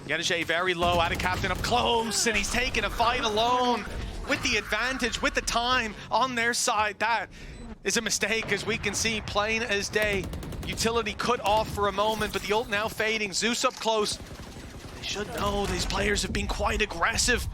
Yenajay very low, Ada Captain up close, and he's taking a fight alone with the advantage, with the time on their side. That is a mistake, as we can see, plain as day. Utility cut off for a moment, but the ult now fading. Zeus up close. They should know these players have been quite aggressive.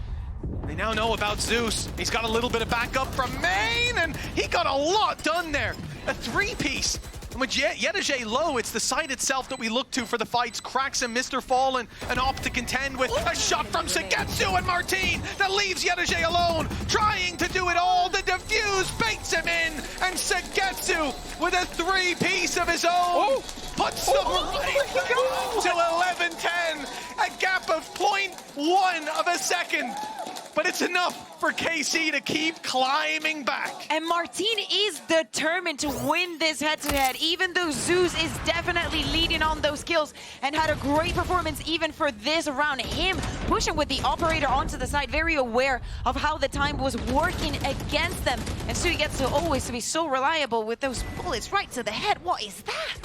They now know about Zeus. He's got a little bit of backup from main, and he got a lot done there. A three-piece. And with Yenajay low, it's the site itself that we look to for the fights. Cracks and Mr. Fallen, an op to contend with. A shot from Sagetsu and Martin that leaves Yenajay alone, trying to do it all. The defuse baits him in, and Sagetsu with a three-piece of his own puts them right to 11-10. A gap of 0.1 of a second. But it's enough for KC to keep climbing back. And Martin is determined to win this head-to-head, even though Zeus is definitely leading on those kills and had a great performance even for this round. Him pushing with the operator onto the side, very aware of how the time was working against them. And Sui gets to always to be so reliable with those bullets right to the head. What is that?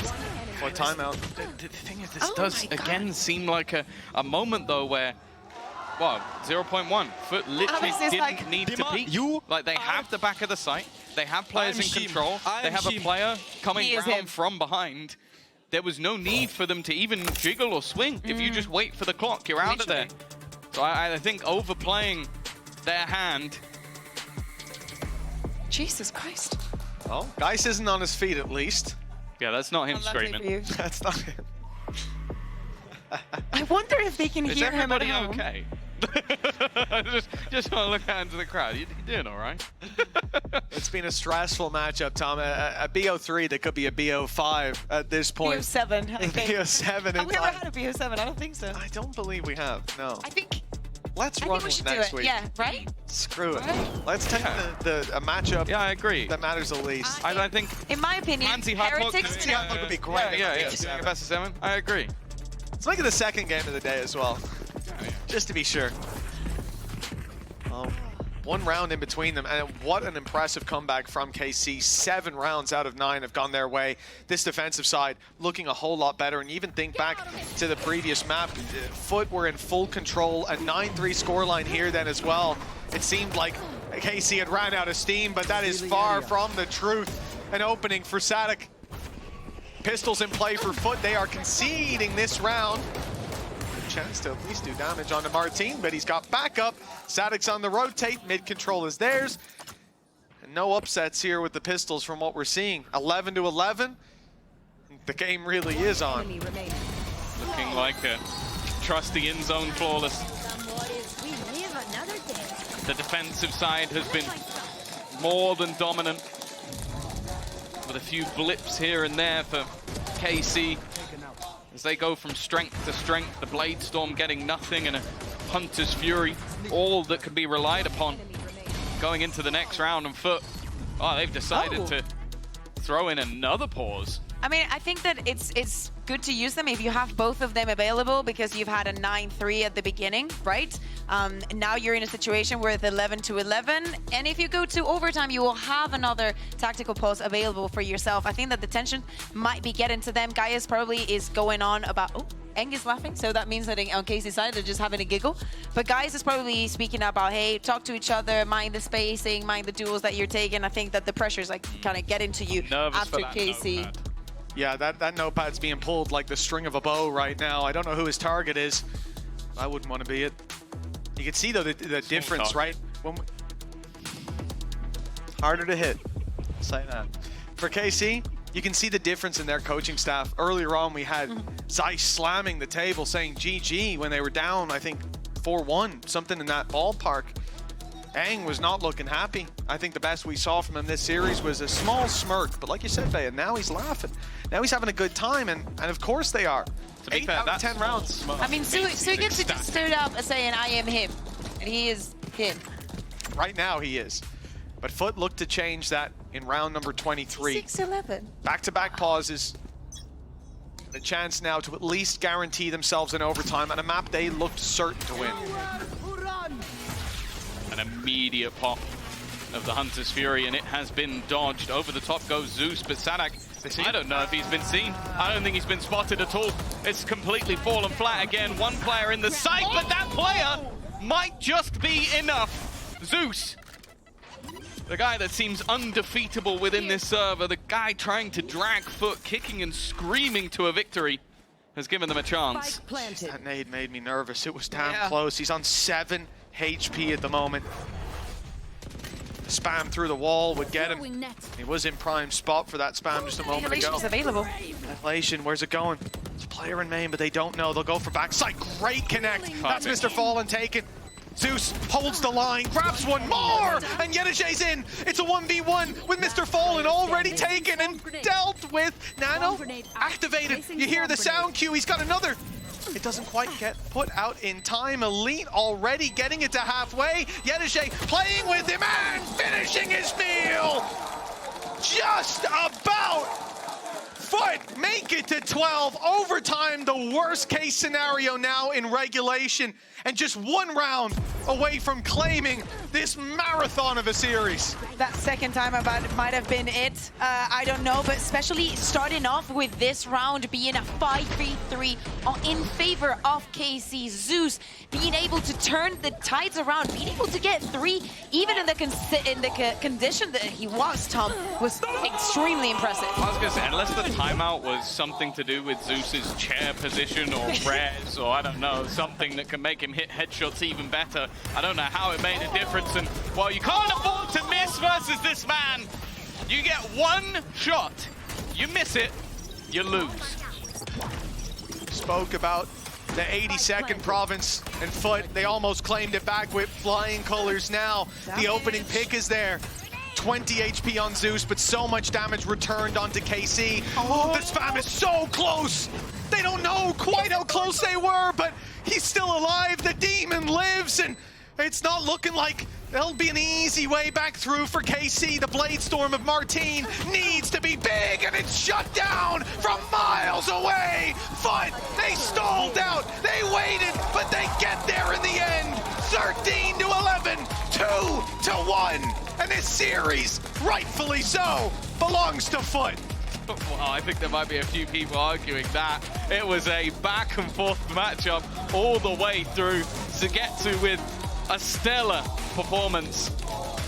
What timeout? The thing is, this does again seem like a moment though where, well, 0.1. FUT literally didn't need to peek. Like, they have the back of the site. They have players in control. They have a player coming round from behind. There was no need for them to even jiggle or swing. If you just wait for the clock, you're out of there. So I think overplaying their hand. Jesus Christ. Oh, Geis isn't on his feet at least. Yeah, that's not him screaming. That's not him. I wonder if they can hear him at home. Is everybody okay? just want to look out into the crowd. You doing all right? It's been a stressful matchup, Tom. A BO3 that could be a BO5 at this point. BO7, I think. BO7. Have we ever had a BO7? I don't think so. I don't believe we have, no. I think Let's run one next week. Yeah, right? Screw it. Let's take a matchup. Yeah, I agree. That matters the least. I think, in my opinion, Heretics would be great. Yeah. Best of 7. I agree. Let's make it the second game of the day as well, just to be sure. One round in between them, and what an impressive comeback from KC. 7 rounds out of 9 have gone their way. This defensive side looking a whole lot better, and even think back to the previous map, FUT were in full control, a 9-3 scoreline here then as well. It seemed like KC had ran out of steam, but that is far from the truth. An opening for Sadek. Pistols in play for FUT. They are conceding this round. Chance to at least do damage onto Martin, but he's got backup. Sadek's on the rotate, mid control is theirs. And no upsets here with the pistols from what we're seeing. 11-11, the game really is on. Looking like a trusty in-zone flawless. The defensive side has been more than dominant, with a few blips here and there for KC. As they go from strength to strength, the Blade Storm getting nothing and a Hunter's Fury, all that can be relied upon going into the next round. And FUT, they've decided to throw in another pause. I mean, I think that it's good to use them if you have both of them available because you've had a 9-3 at the beginning, right? Now you're in a situation where it's 11-11, and if you go to overtime, you will have another tactical pulse available for yourself. I think that the tension might be getting to them. Gaius probably is going on about... Oh, Eng is laughing, so that means that on Casey's side, they're just having a giggle. But Gaius is probably speaking about, hey, talk to each other, mind the spacing, mind the duels that you're taking. I think that the pressure is like kind of getting to you after Casey. Yeah, that notepad's being pulled like the string of a bow right now. I don't know who his target is. I wouldn't want to be it. You can see, though, the difference, right? Harder to hit. I'll say that. For KC, you can see the difference in their coaching staff. Earlier on, we had Zeiss slamming the table, saying GG when they were down, I think, 4-1, something in that ballpark. Aang was not looking happy. I think the best we saw from him this series was a small smirk. But like you said, Bea, now he's laughing. Now he's having a good time, and of course they are. 8 out of 10 rounds. I mean, Sugits just stood up and saying, I am him. And he is him. Right now he is. But FUT looked to change that in round number 23. 6-11. Back-to-back pauses. The chance now to at least guarantee themselves an overtime on a map they looked certain to win. An immediate pop of the Hunter's Fury, and it has been dodged. Over the top goes Zeus, but Sanak, I don't know if he's been seen. I don't think he's been spotted at all. It's completely fallen flat again. One player in the sight, but that player might just be enough. Zeus, the guy that seems undefeatable within this server, the guy trying to drag FUT, kicking and screaming to a victory, has given them a chance. That nade made me nervous. It was damn close. He's on 7 HP at the moment. Spam through the wall would get him. He was in prime spot for that spam just a moment ago. Is available. Annihilation, where's it going? It's a player in main, but they don't know. They'll go for backside. Great connect. That's Mr. Fallen taken. Zeus holds the line, grabs one more, and Yenijay's in. It's a 1v1 with Mr. Fallen already taken and dealt with. Nano activated. You hear the sound cue. He's got another. It doesn't quite get put out in time. Elite already getting it to halfway. Yenijay playing with him and finishing his meal. Just about. FUT make it to 12. Overtime, the worst case scenario now in regulation. And just one round away from claiming this marathon of a series. That second time might have been it. I don't know, but especially starting off with this round being a 5-3-3 in favor of KC. Zeus being able to turn the tides around, being able to get 3, even in the condition that he was, Tom, was extremely impressive. I was going to say, unless the timeout was something to do with Zeus's chair position or res or I don't know, something that can make him hit headshots even better. I don't know how it made a difference, and well, you can't afford to miss versus this man. You get one shot, you miss it, you lose. Spoke about the 82nd province and FUT. They almost claimed it back with flying colors now. The opening pick is there. 20 HP on Zeus, but so much damage returned onto KC. Oh, the spam is so close. They don't know quite how close they were, but he's still alive. The demon lives, and it's not looking like there'll be an easy way back through for KC. The Blade Storm of Martine needs to be big, and it's shut down from miles away. FUT, they stalled out. They waited, but they get there in the end. 13-11, 2-1. And this series, rightfully so, belongs to FUT. Well, I think there might be a few people arguing that. It was a back and forth matchup all the way through. Sugetsu with a stellar performance,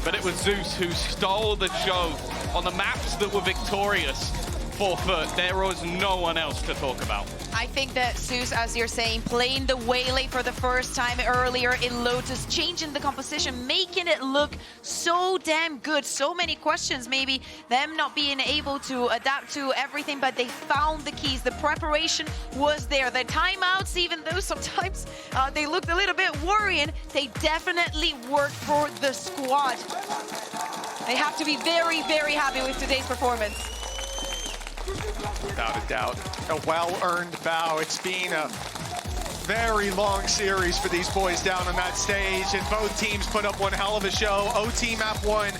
but it was Zeus who stole the show on the maps that were victorious for FUT. There was no one else to talk about. I think that Zeus, as you're saying, playing the Waylay for the first time earlier in Lotus, changing the composition, making it look so damn good. So many questions, maybe them not being able to adapt to everything, but they found the keys. The preparation was there. The timeouts, even though sometimes they looked a little bit worrying, they definitely worked for the squad. They have to be very, very happy with today's performance. Without a doubt, a well-earned bow. It's been a very long series for these boys down on that stage, and both teams put up one hell of a show. OT map 1,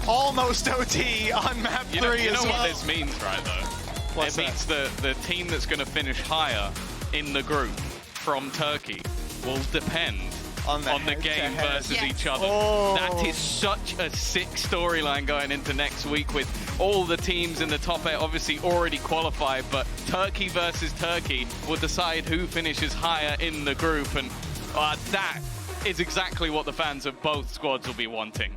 almost OT on map 3 you know as well. what this means, right, though? It means the team that's going to finish higher in the group from Turkey will depend on the game versus each other. That is such a sick storyline going into next week with all the teams in the top 8 obviously already qualified, but Turkey versus Turkey will decide who finishes higher in the group, and that is exactly what the fans of both squads will be wanting.